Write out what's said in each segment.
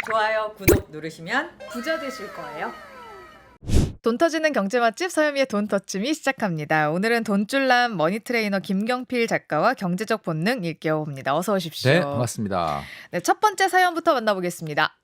좋아요, 구독 누르시면 부자 되실 거예요. 돈 터지는 경제 맛집 서유미의 돈 터침이 시작합니다. 오늘은 돈줄남 머니트레이너 김경필 작가와 경제적 본능 일깨워봅니다. 어서 오십시오. 네, 반갑습니다. 네, 첫 번째 사연부터 만나보겠습니다.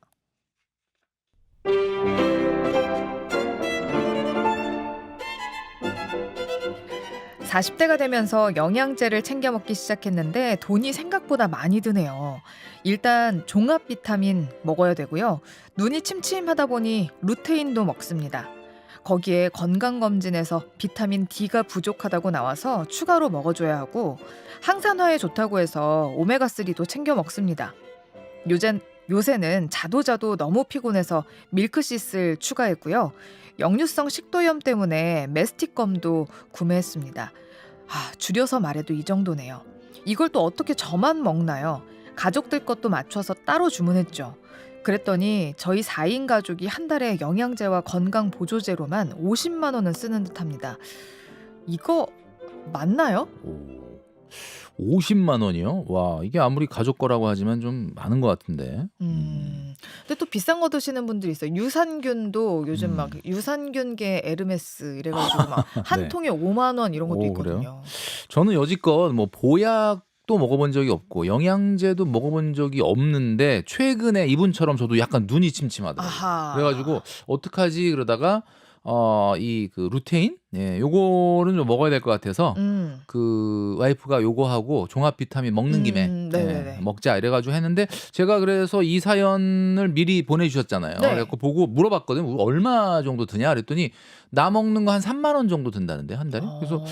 40대가 되면서 영양제를 챙겨 먹기 시작했는데 돈이 생각보다 많이 드네요. 일단 종합 비타민 먹어야 되고요. 눈이 침침하다 보니 루테인도 먹습니다. 거기에 건강검진에서 비타민 D가 부족하다고 나와서 추가로 먹어줘야 하고 항산화에 좋다고 해서 오메가3도 챙겨 먹습니다. 요새는 자도 너무 피곤해서 밀크시슬 추가했고요. 역류성 식도염 때문에 메스틱검도 구매했습니다. 줄여서 말해도 이 정도네요. 이걸 또 어떻게 저만 먹나요? 가족들 것도 맞춰서 따로 주문했죠. 그랬더니 저희 4인 가족이 한 달에 영양제와 건강보조제로만 50만 원은 쓰는 듯합니다. 이거 맞나요? 50만 원이요? 와, 이게 아무리 가족 거라고 하지만 좀 많은 것 같은데. 근데 또 비싼 거 드시는 분들이 있어요. 유산균도 요즘 막 유산균계 에르메스 이래가지고 막 한 네. 통에 5만 원 이런 것도 오, 있거든요. 그래요? 저는 여지껏 뭐 보약도 먹어본 적이 없고 영양제도 먹어본 적이 없는데 최근에 이분처럼 저도 약간 눈이 침침하더라고요. 아하. 그래가지고 어떡하지 그러다가 이 그 루테인, 요거는 좀 먹어야 될 것 같아서 그 와이프가 요거하고 종합 비타민 먹는 김에 네네네. 먹자 이래가지고 했는데 제가 그래서 이 사연을 미리 보내주셨잖아요. 네. 그래서 보고 물어봤거든요. 얼마 정도 드냐 그랬더니 나 먹는 거 한 3만 원 정도 든다는데 한 달에. 그래서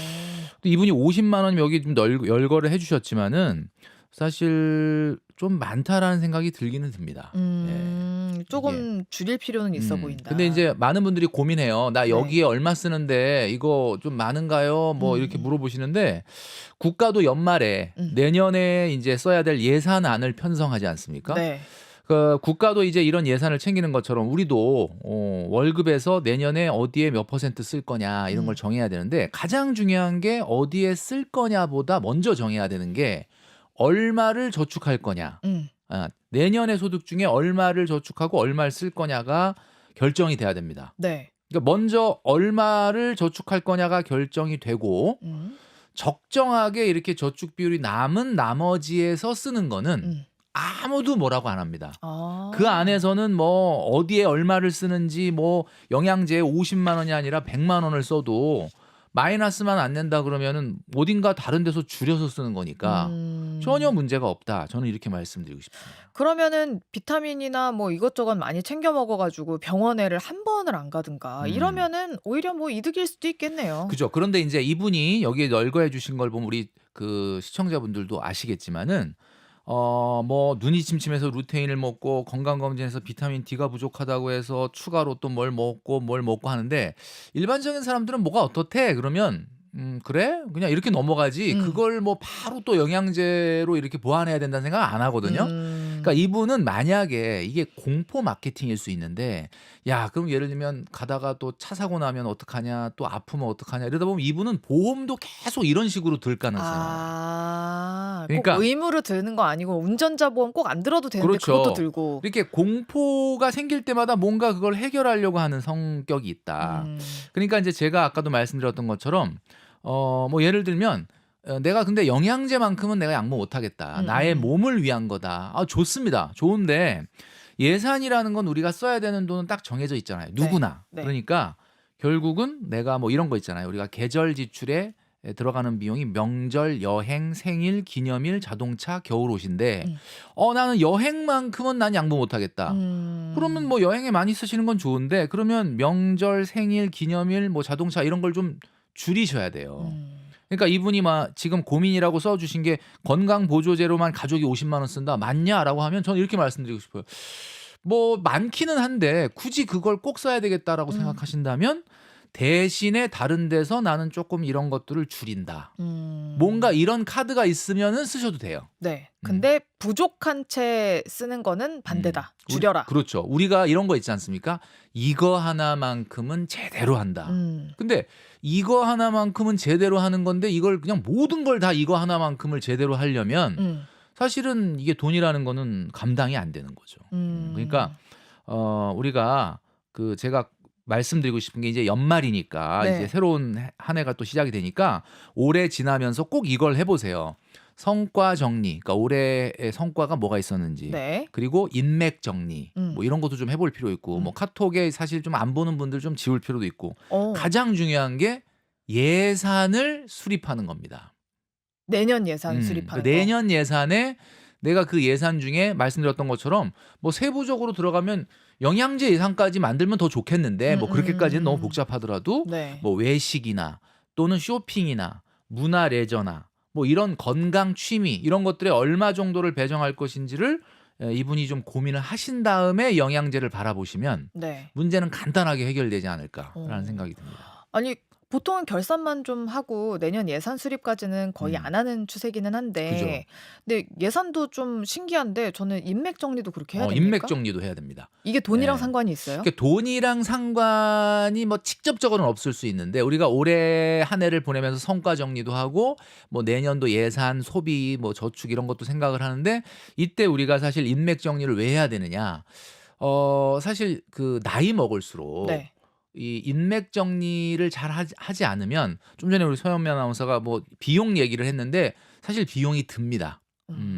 또 이분이 50만 원 여기 좀 열거를 해주셨지만은 사실 좀 많다라는 생각이 들기는 듭니다. 조금 줄일 필요는 있어 보인다. 근데 이제 많은 분들이 고민해요. 나 여기에 얼마 쓰는데 이거 좀 많은가요? 뭐 이렇게 물어보시는데 국가도 연말에 내년에 이제 써야 될 예산안을 편성하지 않습니까? 네. 그 국가도 이제 이런 예산을 챙기는 것처럼 우리도 월급에서 내년에 어디에 몇 퍼센트 쓸 거냐 이런 걸 정해야 되는데 가장 중요한 게 어디에 쓸 거냐보다 먼저 정해야 되는 게 얼마를 저축할 거냐. 내년의 소득 중에 얼마를 저축하고 얼마를 쓸 거냐가 결정이 돼야 됩니다. 네. 그러니까 먼저 얼마를 저축할 거냐가 결정이 되고 적정하게 이렇게 저축 비율이 남은 나머지에서 쓰는 거는 아무도 뭐라고 안 합니다. 그 안에서는 뭐 어디에 얼마를 쓰는지 뭐 영양제에 50만 원이 아니라 100만 원을 써도 마이너스만 안 낸다 그러면은 어딘가 다른 데서 줄여서 쓰는 거니까 전혀 문제가 없다. 저는 이렇게 말씀드리고 싶습니다. 그러면은 비타민이나 뭐 이것저것 많이 챙겨 먹어가지고 병원에를 한 번을 안 가든가 이러면은 오히려 뭐 이득일 수도 있겠네요. 그죠. 그런데 이제 이분이 여기에 열거해 주신 걸 보면 우리 그 시청자분들도 아시겠지만은 뭐 눈이 침침해서 루테인을 먹고 건강검진에서 비타민 D가 부족하다고 해서 추가로 또 뭘 먹고 하는데 일반적인 사람들은 뭐가 어떻대? 그러면 그래? 그냥 이렇게 넘어가지. 그걸 뭐 바로 또 영양제로 이렇게 보완해야 된다는 생각 안 하거든요. 그러니까 이분은 만약에 이게 공포 마케팅일 수 있는데 야, 그럼 예를 들면 가다가 또 차 사고 나면 어떡하냐, 또 아프면 어떡하냐 이러다 보면 이분은 보험도 계속 이런 식으로 들 가능성이 그러니까 꼭 의무로 드는 거 아니고 운전자 보험 꼭 안 들어도 되는데 그렇죠. 그것도 들고. 이렇게 공포가 생길 때마다 뭔가 그걸 해결하려고 하는 성격이 있다. 그러니까 이제 제가 아까도 말씀드렸던 것처럼 뭐 예를 들면 내가 근데 영양제만큼은 내가 양보 못하겠다. 나의 몸을 위한 거다. 좋습니다. 좋은데 예산이라는 건 우리가 써야 되는 돈은 딱 정해져 있잖아요. 누구나. 네. 그러니까 결국은 내가 뭐 이런 거 있잖아요. 우리가 계절 지출에 들어가는 비용이 명절, 여행, 생일, 기념일, 자동차, 겨울옷인데 나는 여행만큼은 난 양보 못하겠다. 그러면 뭐 여행에 많이 쓰시는 건 좋은데 그러면 명절, 생일, 기념일, 뭐 자동차 이런 걸 좀 줄이셔야 돼요. 그러니까 이분이 막 지금 고민이라고 써주신 게 건강보조제로만 가족이 50만 원 쓴다. 맞냐라고 하면 저는 이렇게 말씀드리고 싶어요. 뭐 많기는 한데 굳이 그걸 꼭 써야 되겠다라고 생각하신다면 대신에 다른 데서 나는 조금 이런 것들을 줄인다. 뭔가 이런 카드가 있으면은 쓰셔도 돼요. 네. 근데 부족한 채 쓰는 거는 반대다. 줄여라. 그렇죠. 우리가 이런 거 있지 않습니까? 이거 하나만큼은 제대로 한다. 근데 이거 하나만큼은 제대로 하는 건데 이걸 그냥 모든 걸 다 이거 하나만큼을 제대로 하려면 사실은 이게 돈이라는 거는 감당이 안 되는 거죠. 그러니까 우리가 그 제가 말씀드리고 싶은 게 이제 연말이니까 네. 이제 새로운 한 해가 또 시작이 되니까 올해 지나면서 꼭 이걸 해보세요. 성과 정리, 그러니까 올해의 성과가 뭐가 있었는지, 네. 그리고 인맥 정리, 음. 뭐 이런 것도 좀 해볼 필요 있고, 뭐 카톡에 사실 좀 안 보는 분들 좀 지울 필요도 있고, 어, 가장 중요한 게 예산을 수립하는 겁니다. 내년 예산 수립하는 그 내년 예산에 내가 그 예산 중에 말씀드렸던 것처럼 뭐 세부적으로 들어가면 영양제 예산까지 만들면 더 좋겠는데 뭐 그렇게까지는 너무 복잡하더라도 거. 네. 뭐 외식이나 또는 쇼핑이나 문화 레저나 뭐 이런 건강 취미 이런 것들에 얼마 정도를 배정할 것인지를 이분이 좀 고민을 하신 다음에 영양제를 바라보시면 네. 문제는 간단하게 해결되지 않을까라는 어. 생각이 듭니다. 아니 보통은 결산만 좀 하고 내년 예산 수립까지는 거의 안 하는 추세기는 한데, 근데 예산도 좀 신기한데 저는 인맥 정리도 그렇게 해야 됩니까? 인맥 정리도 해야 됩니다. 이게 돈이랑 네. 상관이 있어요? 그러니까 돈이랑 상관이 뭐 직접적으로는 없을 수 있는데 우리가 올해 한 해를 보내면서 성과 정리도 하고 뭐 내년도 예산, 소비, 뭐 저축 이런 것도 생각을 하는데 이때 우리가 사실 인맥 정리를 왜 해야 되느냐? 사실 그 나이 먹을수록 네. 이 인맥 정리를 잘 하지 않으면 좀 전에 우리 소연미 아나운서가 뭐 비용 얘기를 했는데 사실 비용이 듭니다.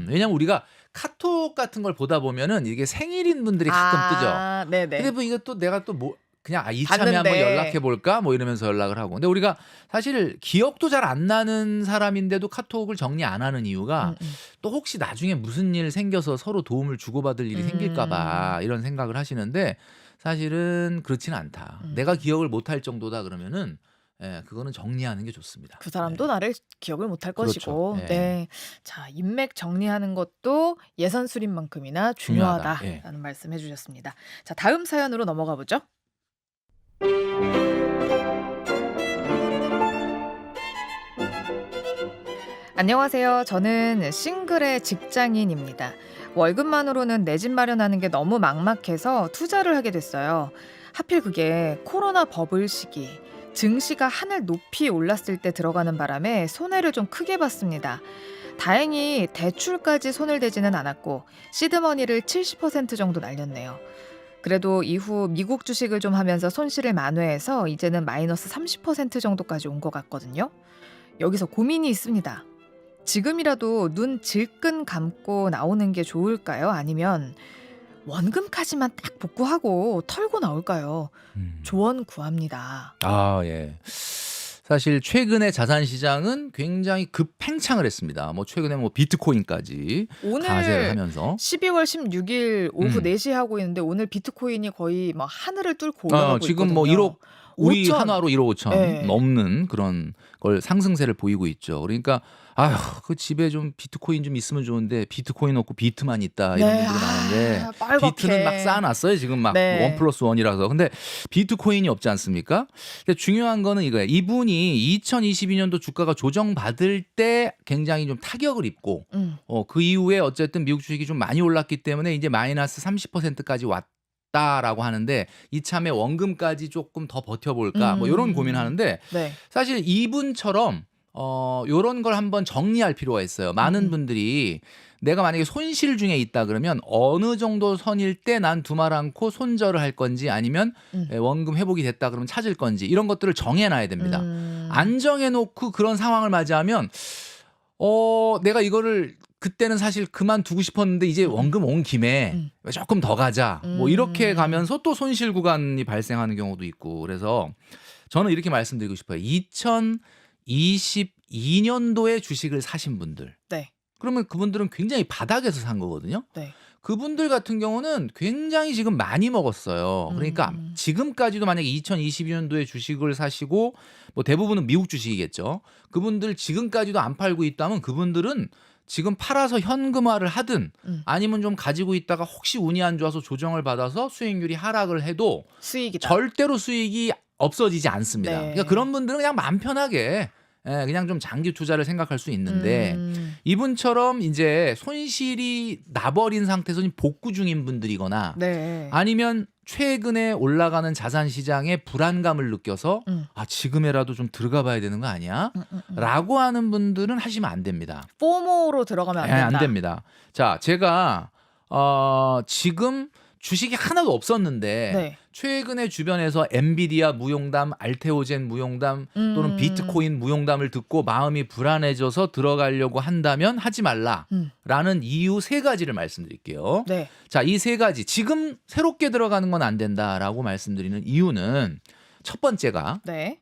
왜냐면 우리가 카톡 같은 걸 보다 보면은 이게 생일인 분들이 가끔 뜨죠. 아, 네네. 근데 뭐 이것도 내가 또 뭐 그냥 이참에 한번 봤는데. 연락해 볼까 뭐 이러면서 연락을 하고. 근데 우리가 사실 기억도 잘 안 나는 사람인데도 카톡을 정리 안 하는 이유가 또 혹시 나중에 무슨 일 생겨서 서로 도움을 주고받을 일이 생길까 봐 이런 생각을 하시는데 사실은 그렇지는 않다. 내가 기억을 못할 정도다 그러면은 그거는 정리하는 게 좋습니다. 그 사람도 나를 기억을 못할 그렇죠. 것이고. 예. 네. 자, 인맥 정리하는 것도 예산 수립만큼이나 중요하다. 중요하다라는 말씀 해주셨습니다. 자, 다음 사연으로 넘어가 보죠. 안녕하세요. 저는 싱글의 직장인입니다. 월급만으로는 내 집 마련하는 게 너무 막막해서 투자를 하게 됐어요. 하필 그게 코로나 버블 시기, 증시가 하늘 높이 올랐을 때 들어가는 바람에 손해를 좀 크게 봤습니다. 다행히 대출까지 손을 대지는 않았고 시드머니를 70% 정도 날렸네요. 그래도 이후 미국 주식을 좀 하면서 손실을 만회해서 이제는 마이너스 30% 정도까지 온 것 같거든요. 여기서 고민이 있습니다. 지금이라도 눈 질끈 감고 나오는 게 좋을까요? 아니면 원금까지만 딱 복구하고 털고 나올까요? 조언 구합니다. 아, 예. 사실 최근에 자산 시장은 굉장히 급팽창을 했습니다. 뭐 최근에 뭐 비트코인까지 가세를 오늘 하면서 12월 16일 오후 4시에 하고 있는데 오늘 비트코인이 거의 막 하늘을 뚫고 올라가고 지금 있거든요. 뭐 1억 우리 5천. 한화로 1억 5천 네. 넘는 그런 걸 상승세를 보이고 있죠. 그러니까 아휴 그 집에 좀 비트코인 좀 있으면 좋은데 비트코인 없고 비트만 있다 이런 네, 분들이 많은데 빨갛게. 비트는 막 쌓아놨어요 지금 막 네. 1+1이라서. 근데 비트코인이 없지 않습니까? 근데 중요한 거는 이거예요. 이분이 2022년도 주가가 조정받을 때 굉장히 좀 타격을 입고 그 이후에 어쨌든 미국 주식이 좀 많이 올랐기 때문에 이제 마이너스 30%까지 왔다라고 하는데 이참에 원금까지 조금 더 버텨볼까 뭐 이런 고민하는데 네. 사실 이분처럼 요런 걸 한번 정리할 필요가 있어요. 많은 분들이 내가 만약에 손실 중에 있다 그러면 어느 정도 선일 때 난 두말 않고 손절을 할 건지 아니면 원금 회복이 됐다 그러면 찾을 건지 이런 것들을 정해놔야 됩니다. 안 정해놓고 그런 상황을 맞이하면 내가 이거를 그때는 사실 그만두고 싶었는데 이제 원금 온 김에 조금 더 가자 뭐 이렇게 가면서 또 손실 구간이 발생하는 경우도 있고. 그래서 저는 이렇게 말씀드리고 싶어요. 2022년도에 주식을 사신 분들, 네. 그러면 그분들은 굉장히 바닥에서 산 거거든요. 네. 그분들 같은 경우는 굉장히 지금 많이 먹었어요. 그러니까 지금까지도 만약에 2022년도에 주식을 사시고 뭐 대부분은 미국 주식이겠죠. 그분들 지금까지도 안 팔고 있다면 그분들은 지금 팔아서 현금화를 하든 아니면 좀 가지고 있다가 혹시 운이 안 좋아서 조정을 받아서 수익률이 하락을 해도 수익이다. 절대로 수익이 없어지지 않습니다. 네. 그러니까 그런 분들은 그냥 마음 편하게 그냥 좀 장기 투자를 생각할 수 있는데 이분처럼 이제 손실이 나버린 상태에서 복구 중인 분들이거나 네. 아니면 최근에 올라가는 자산 시장에 불안감을 느껴서 지금이라도 좀 들어가 봐야 되는 거 아니야? 라고 하는 분들은 하시면 안 됩니다. 포모로 들어가면 안 된다. 안 됩니다. 자, 제가 지금 주식이 하나도 없었는데 네. 최근에 주변에서 엔비디아 무용담, 알테오젠 무용담 또는 비트코인 무용담을 듣고 마음이 불안해져서 들어가려고 한다면 하지 말라라는 이유 3가지를 말씀드릴게요. 네. 자, 이 3가지 지금 새롭게 들어가는 건 안 된다라고 말씀드리는 이유는 첫 번째가 네.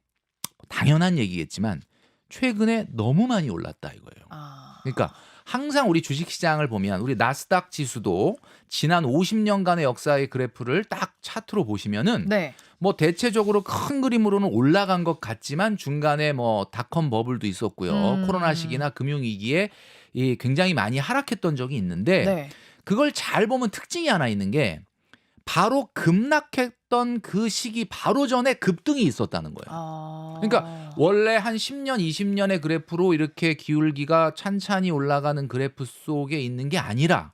당연한 얘기겠지만 최근에 너무 많이 올랐다 이거예요. 그러니까 항상 우리 주식시장을 보면 우리 나스닥 지수도 지난 50년간의 역사의 그래프를 딱 차트로 보시면은 네. 뭐 대체적으로 큰 그림으로는 올라간 것 같지만 중간에 뭐 닷컴 버블도 있었고요. 코로나 시기나 금융위기에 굉장히 많이 하락했던 적이 있는데 네. 그걸 잘 보면 특징이 하나 있는 게 바로 급락했던 그 시기 바로 전에 급등이 있었다는 거예요. 그러니까 원래 한 10년, 20년의 그래프로 이렇게 기울기가 찬찬히 올라가는 그래프 속에 있는 게 아니라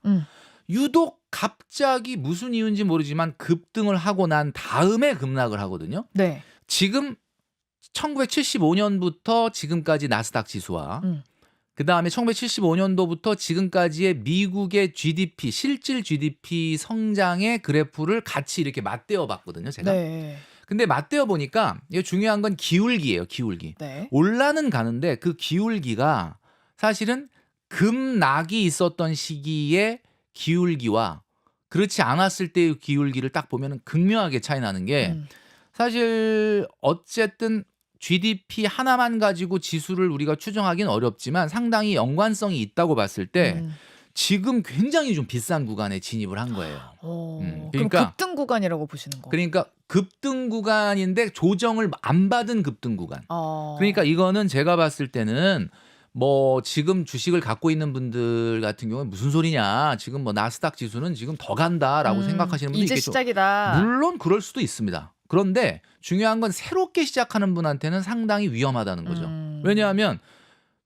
유독 갑자기 무슨 이유인지 모르지만 급등을 하고 난 다음에 급락을 하거든요. 네. 지금 1975년부터 지금까지 나스닥 지수와 그다음에 1975년도부터 지금까지의 미국의 GDP, 실질 GDP 성장의 그래프를 같이 이렇게 맞대어 봤거든요, 제가. 네. 근데 맞대어 보니까 이게 중요한 건 기울기예요, 기울기. 네. 올라는 가는데 그 기울기가 사실은 급락이 있었던 시기의 기울기와 그렇지 않았을 때의 기울기를 딱 보면은 극명하게 차이 나는 게 사실 어쨌든 GDP 하나만 가지고 지수를 우리가 추정하기는 어렵지만 상당히 연관성이 있다고 봤을 때 지금 굉장히 좀 비싼 구간에 진입을 한 거예요. 그럼 그러니까 급등 구간이라고 보시는 거. 그러니까 급등 구간인데 조정을 안 받은 급등 구간. 그러니까 이거는 제가 봤을 때는 뭐 지금 주식을 갖고 있는 분들 같은 경우는 무슨 소리냐. 지금 뭐 나스닥 지수는 지금 더 간다라고 생각하시는 분도 이제 있겠죠. 시작이다. 물론 그럴 수도 있습니다. 그런데 중요한 건 새롭게 시작하는 분한테는 상당히 위험하다는 거죠. 왜냐하면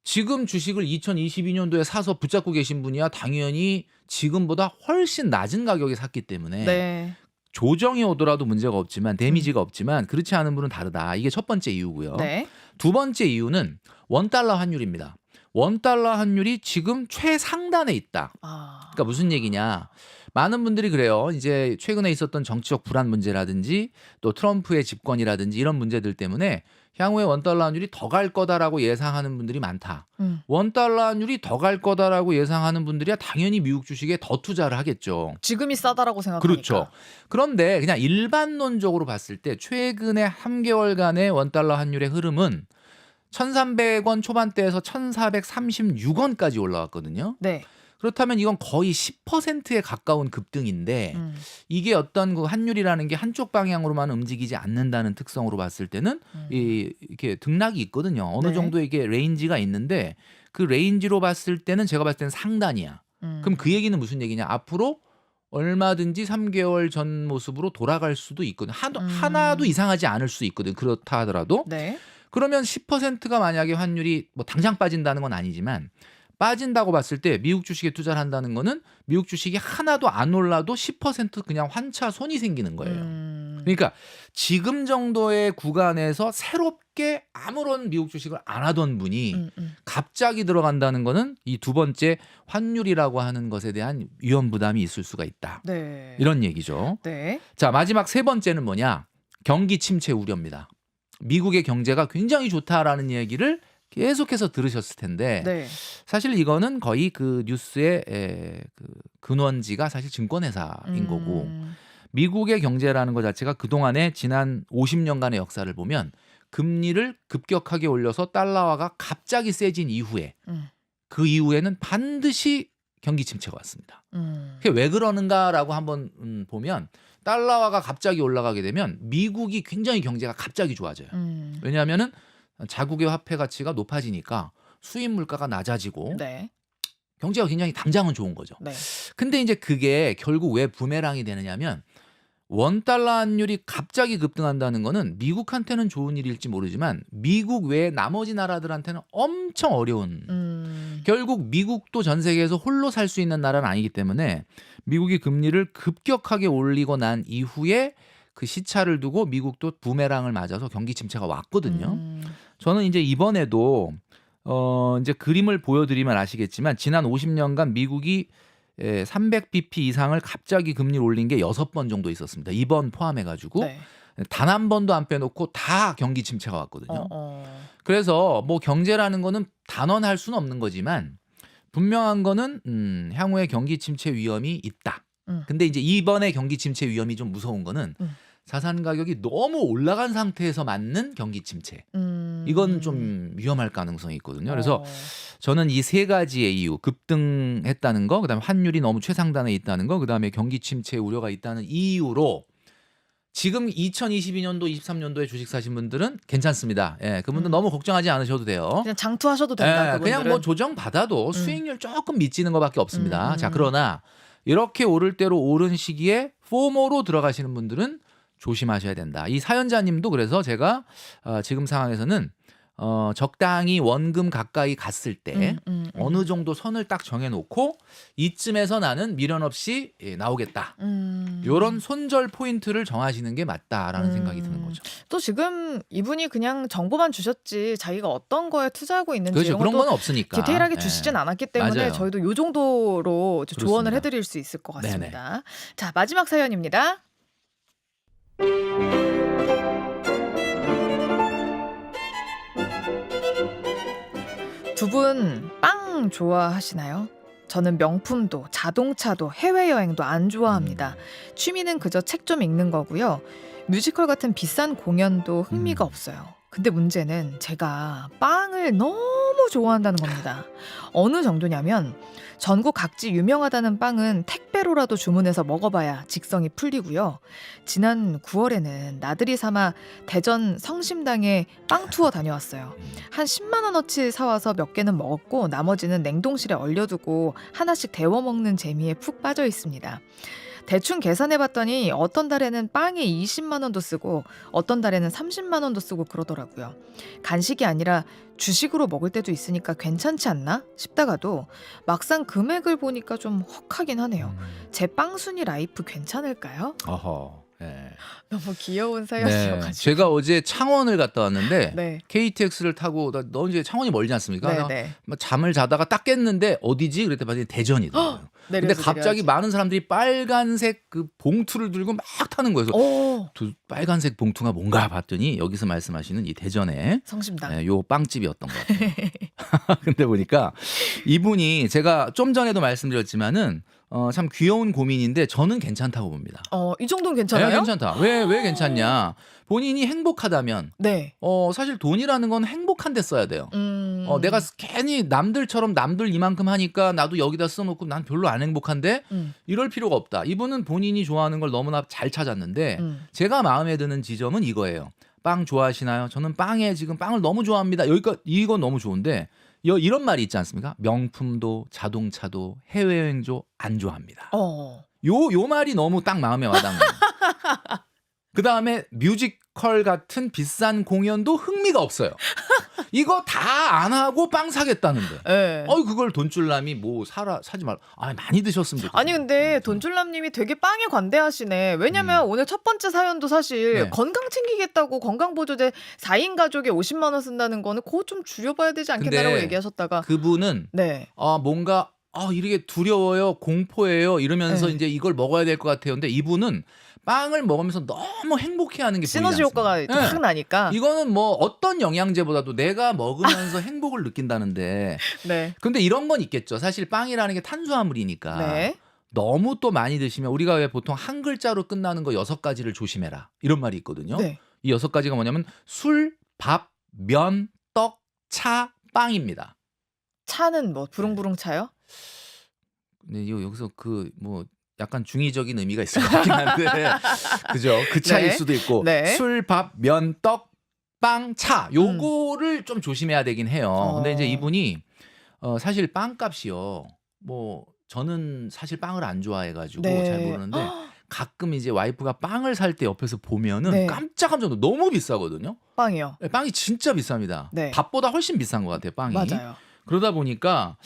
지금 주식을 2022년도에 사서 붙잡고 계신 분이야 당연히 지금보다 훨씬 낮은 가격에 샀기 때문에 네. 조정이 오더라도 문제가 없지만 데미지가 없지만 그렇지 않은 분은 다르다. 이게 첫 번째 이유고요. 네. 두 번째 이유는 원달러 환율입니다. 원달러 환율이 지금 최상단에 있다. 그러니까 무슨 얘기냐. 많은 분들이 그래요. 이제 최근에 있었던 정치적 불안 문제라든지 또 트럼프의 집권이라든지 이런 문제들 때문에 향후에 원달러 환율이 더 갈 거다라고 예상하는 분들이 많다. 원달러 환율이 더 갈 거다라고 예상하는 분들이야 당연히 미국 주식에 더 투자를 하겠죠. 지금이 싸다라고 생각하니까. 그렇죠. 그런데 그냥 일반론적으로 봤을 때 최근에 3개월간의 원달러 환율의 흐름은 1,300원 초반대에서 1,436원까지 올라왔거든요. 네. 그렇다면 이건 거의 10%에 가까운 급등인데 이게 어떤 그 환율이라는 게 한쪽 방향으로만 움직이지 않는다는 특성으로 봤을 때는 이렇게 등락이 있거든요. 어느 네. 정도 이게 레인지가 있는데 그 레인지로 봤을 때는 제가 봤을 때는 상단이야. 그럼 그 얘기는 무슨 얘기냐? 앞으로 얼마든지 3개월 전 모습으로 돌아갈 수도 있거든. 하나도 이상하지 않을 수 있거든. 그렇다 하더라도. 네. 그러면 10%가 만약에 환율이 뭐 당장 빠진다는 건 아니지만 빠진다고 봤을 때 미국 주식에 투자를 한다는 거는 미국 주식이 하나도 안 올라도 10% 그냥 환차 손이 생기는 거예요. 그러니까 지금 정도의 구간에서 새롭게 아무런 미국 주식을 안 하던 분이 갑자기 들어간다는 거는 이 두 번째 환율이라고 하는 것에 대한 위험 부담이 있을 수가 있다. 네. 이런 얘기죠. 네. 자, 마지막 세 번째는 뭐냐? 경기 침체 우려입니다. 미국의 경제가 굉장히 좋다라는 얘기를 계속해서 들으셨을 텐데 네. 사실 이거는 거의 그 뉴스의 그 근원지가 사실 증권회사인 거고 미국의 경제라는 것 자체가 그동안의 지난 50년간의 역사를 보면 금리를 급격하게 올려서 달러화가 갑자기 세진 이후에 그 이후에는 반드시 경기 침체가 왔습니다. 그게 왜 그러는가라고 한번 보면 달러화가 갑자기 올라가게 되면 미국이 굉장히 경제가 갑자기 좋아져요. 왜냐하면은 자국의 화폐 가치가 높아지니까 수입 물가가 낮아지고 네. 경제가 굉장히 당장은 좋은 거죠. 네. 근데 이제 그게 결국 왜 부메랑이 되느냐면 원달러 환율이 갑자기 급등한다는 거는 미국한테는 좋은 일일지 모르지만 미국 외에 나머지 나라들한테는 엄청 어려운 결국 미국도 전 세계에서 홀로 살 수 있는 나라는 아니기 때문에 미국이 금리를 급격하게 올리고 난 이후에 그 시차를 두고 미국도 부메랑을 맞아서 경기 침체가 왔거든요. 저는 이제 이번에도 이제 그림을 보여드리면 아시겠지만 지난 50년간 미국이 300bp 이상을 갑자기 금리를 올린 게 6번 정도 있었습니다. 이번 포함해가지고 네. 단 한 번도 안 빼놓고 다 경기 침체가 왔거든요. 그래서 뭐 경제라는 거는 단언할 수는 없는 거지만 분명한 거는 향후에 경기 침체 위험이 있다. 근데 이제 이번에 경기 침체 위험이 좀 무서운 거는 자산 가격이 너무 올라간 상태에서 맞는 경기 침체. 이건 좀 위험할 가능성이 있거든요. 그래서 저는 이 세 가지의 이유, 급등했다는 거, 그다음에 환율이 너무 최상단에 있다는 거, 그다음에 경기 침체 우려가 있다는 이유로 지금 2022년도, 23년도에 주식 사신 분들은 괜찮습니다. 예, 그분들 너무 걱정하지 않으셔도 돼요. 그냥 장투하셔도 된다. 예, 그냥 뭐 조정 받아도 수익률 조금 미치는 것밖에 없습니다. 자, 그러나 이렇게 오를 대로 오른 시기에 포모로 들어가시는 분들은 조심하셔야 된다. 이 사연자님도 그래서 제가 지금 상황에서는 적당히 원금 가까이 갔을 때 어느 정도 선을 딱 정해놓고 이쯤에서 나는 미련 없이 나오겠다. 이런 손절 포인트를 정하시는 게 맞다라는 생각이 드는 거죠. 또 지금 이분이 그냥 정보만 주셨지 자기가 어떤 거에 투자하고 있는지 그렇죠. 이런 그런 것도 건 없으니까. 디테일하게 예. 주시진 않았기 때문에 맞아요. 저희도 요 정도로 조언을 그렇습니다. 해드릴 수 있을 것 같습니다. 자, 마지막 사연입니다. 두 분 빵 좋아하시나요? 저는 명품도 자동차도 해외여행도 안 좋아합니다. 취미는 그저 책 좀 읽는 거고요. 뮤지컬 같은 비싼 공연도 흥미가 없어요. 근데 문제는 제가 빵을 너무 좋아한다는 겁니다. 어느 정도냐면 전국 각지 유명하다는 빵은 택배로라도 주문해서 먹어봐야 직성이 풀리고요. 지난 9월에는 나들이 삼아 대전 성심당에 빵 투어 다녀왔어요. 한 10만 원어치 사와서 몇 개는 먹었고 나머지는 냉동실에 얼려두고 하나씩 데워 먹는 재미에 푹 빠져 있습니다. 대충 계산해봤더니 어떤 달에는 빵에 20만 원도 쓰고 어떤 달에는 30만 원도 쓰고 그러더라고요. 간식이 아니라 주식으로 먹을 때도 있으니까 괜찮지 않나 싶다가도 막상 금액을 보니까 좀 헉하긴 하네요. 제 빵순이 라이프 괜찮을까요? 어허. 예. 너무 귀여운 네. 사연이어가지고. 제가 어제 창원을 갔다 왔는데 네. KTX를 타고 너 이제 창원이 멀지 않습니까? 네, 나 네. 막 잠을 자다가 딱 깼는데 어디지? 그랬더니 대전이더라고요. 근데 내려야지, 갑자기 내려야지. 많은 사람들이 빨간색 그 봉투를 들고 막 타는 거예요. 그래서 오, 빨간색 봉투가 뭔가 봤더니 여기서 말씀하시는 이 대전에 성심당. 요 빵집이었던 것 같아요. 근데 보니까 이분이 제가 좀 전에도 말씀드렸지만은 참 귀여운 고민인데 저는 괜찮다고 봅니다. 이 정도는 괜찮아요? 네, 괜찮다. 왜 괜찮냐? 본인이 행복하다면 네. 사실 돈이라는 건 행복한 데 써야 돼요. 내가 괜히 남들처럼 남들 이만큼 하니까 나도 여기다 써놓고 난 별로 안 행복한데 이럴 필요가 없다. 이분은 본인이 좋아하는 걸 너무나 잘 찾았는데 제가 마음에 드는 지점은 이거예요. 빵 좋아하시나요? 저는 지금 빵을 너무 좋아합니다. 이건 너무 좋은데 이런 말이 있지 않습니까? 명품도 자동차도 해외여행도 안 좋아합니다. 요 말이 너무 딱 마음에 와닿는 거예요. 그 다음에 뮤지컬 같은 비싼 공연도 흥미가 없어요. 이거 다 안 하고 빵 사겠다는데. 네. 그걸 돈줄남이 뭐 사지 말라. 많이 드셨으면 좋겠어요. 아니 근데 돈줄남님이 되게 빵에 관대하시네. 왜냐면 오늘 첫 번째 사연도 사실 네. 건강 챙기겠다고 건강보조제 4인 가족에 50만 원 쓴다는 거는 그거 좀 줄여봐야 되지 않겠나라고 근데 얘기하셨다가 그분은 네. 뭔가 이게 두려워요, 공포예요 이러면서 네. 이제 이걸 먹어야 될 것 같아요. 근데 이분은 빵을 먹으면서 너무 행복해하는 게 시너지 보이지 효과가 않습니까? 확 나니까. 이거는 뭐 어떤 영양제보다도 내가 먹으면서 행복을 느낀다는데. 네. 근데 이런 건 있겠죠. 사실 빵이라는 게 탄수화물이니까 네. 너무 또 많이 드시면 우리가 왜 보통 한 글자로 끝나는 거 6가지를 조심해라 이런 말이 있거든요. 네. 이 6가지가 뭐냐면 술, 밥, 면, 떡, 차, 빵입니다. 차는 뭐 부릉부릉 차요? 근데 여기서 그 뭐 약간 중의적인 의미가 있을 것 같긴 한데 그죠? 그 차일 네. 수도 있고 네. 술, 밥, 면, 떡, 빵, 차 요거를 좀 조심해야 되긴 해요. 근데 이제 이분이 사실 빵값이요. 뭐 저는 사실 빵을 안 좋아해가지고 네. 잘 모르는데 가끔 이제 와이프가 빵을 살 때 옆에서 보면은 네. 깜짝깜짝 너무 비싸거든요. 빵이요. 네, 빵이 진짜 비쌉니다. 네. 밥보다 훨씬 비싼 것 같아요, 빵이. 맞아요. 그러다 보니까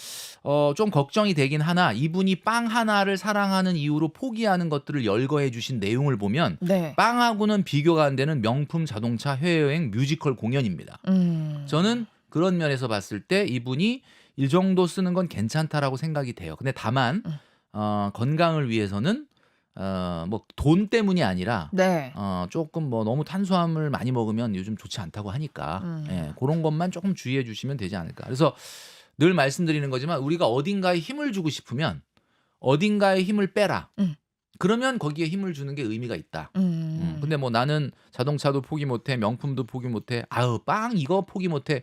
좀 걱정이 되긴 하나 이분이 빵 하나를 사랑하는 이유로 포기하는 것들을 열거해 주신 내용을 보면 네. 빵하고는 비교가 안 되는 명품 자동차 해외여행 뮤지컬 공연입니다. 저는 그런 면에서 봤을 때 이분이 이 정도 쓰는 건 괜찮다라고 생각이 돼요. 근데 다만 건강을 위해서는 뭐 돈 때문이 아니라 네. 조금 뭐 너무 탄수화물 많이 먹으면 요즘 좋지 않다고 하니까 예, 그런 것만 조금 주의해 주시면 되지 않을까. 그래서 늘 말씀드리는 거지만 우리가 어딘가에 힘을 주고 싶으면 어딘가에 힘을 빼라. 그러면 거기에 힘을 주는 게 의미가 있다. 근데 뭐 나는 자동차도 포기 못해, 명품도 포기 못해, 아유 빵 이거 포기 못해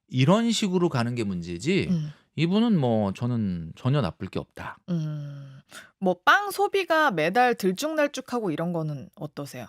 이런 식으로 가는 게 문제지. 이분은 뭐 저는 전혀 나쁠 게 없다. 뭐 빵 소비가 매달 들쭉날쭉하고 이런 거는 어떠세요?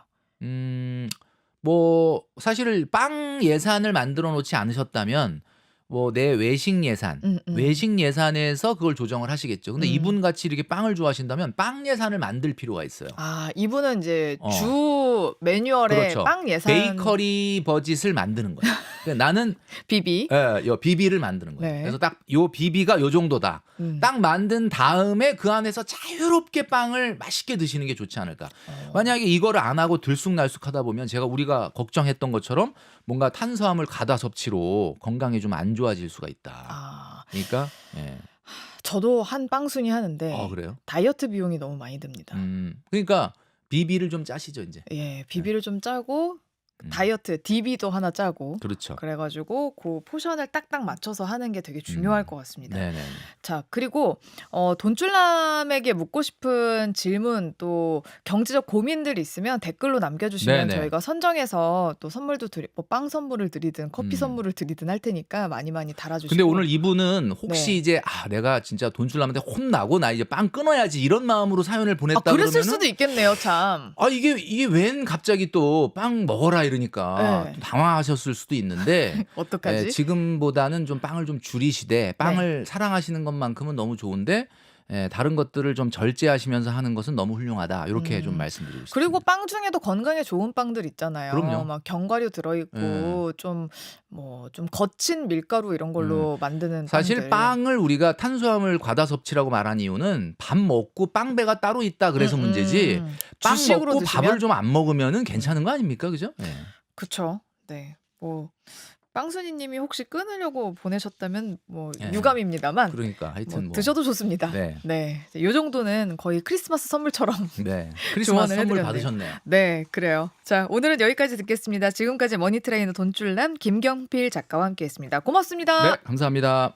뭐 사실 빵 예산을 만들어 놓지 않으셨다면 뭐 내 외식 예산, 외식 예산에서 그걸 조정을 하시겠죠. 근데 이분 같이 이렇게 빵을 좋아하신다면 빵 예산을 만들 필요가 있어요. 아, 이분은 이제 주 매뉴얼에 그렇죠. 빵 예산 베이커리 버짓을 만드는 거예요. 그러니까 나는 비비. 요 비비를 만드는 거예요. 네. 그래서 딱 요 비비가 요 정도다. 딱 만든 다음에 그 안에서 자유롭게 빵을 맛있게 드시는 게 좋지 않을까. 만약에 이거를 안 하고 들쑥날쑥하다 보면 우리가 걱정했던 것처럼 뭔가 탄수화물 과다 섭취로 건강이 좀 안 좋아질 수가 있다. 아, 그러니까 예. 저도 한 빵순이 하는데 그래요? 다이어트 비용이 너무 많이 듭니다. 그러니까 비비를 좀 짜시죠 이제. 예, 비비를 좀 짜고 다이어트 DB도 하나 짜고 그렇죠. 그래가지고 그 포션을 딱딱 맞춰서 하는 게 되게 중요할 것 같습니다. 네네. 자, 그리고 돈줄남에게 묻고 싶은 질문 또 경제적 고민들이 있으면 댓글로 남겨주시면 네네. 저희가 선정해서 또 선물도 뭐 빵 선물을 드리든 커피 선물을 드리든 할 테니까 많이 많이 달아주시고. 근데 오늘 이분은 혹시 네. 이제 내가 진짜 돈줄남한테 혼나고 나 이제 빵 끊어야지 이런 마음으로 사연을 보냈다 그랬을 그러면은 수도 있겠네요, 참. 이게 웬 갑자기 또 빵 먹어라 이러니까 네. 좀 당황하셨을 수도 있는데 어떡하지? 지금보다는 좀 빵을 좀 줄이시되 빵을 사랑하시는 것만큼은 너무 좋은데 다른 것들을 좀 절제하시면서 하는 것은 너무 훌륭하다. 이렇게 좀 말씀드리고 싶습니다. 그리고 빵 중에도 건강에 좋은 빵들 있잖아요. 그럼요. 막 견과류 들어있고 좀 거친 밀가루 이런 걸로 만드는 사실 빵들. 빵을 우리가 탄수화물 과다 섭취라고 말한 이유는 밥 먹고 빵배가 따로 있다 그래서 문제지 빵 주식으로 먹고 드시면? 밥을 좀 안 먹으면은 괜찮은 거 아닙니까? 그죠? 네. 그쵸. 네. 뭐 빵순이님이 혹시 끊으려고 보내셨다면 뭐 예. 유감입니다만 그러니까 하여튼 뭐 드셔도 좋습니다. 네. 네. 이 정도는 거의 크리스마스 선물처럼. 네. 크리스마스 조언을 선물 해드렸네요. 받으셨네요. 네, 그래요. 자, 오늘은 여기까지 듣겠습니다. 지금까지 머니트레이너 돈줄남 김경필 작가와 함께했습니다. 고맙습니다. 네, 감사합니다.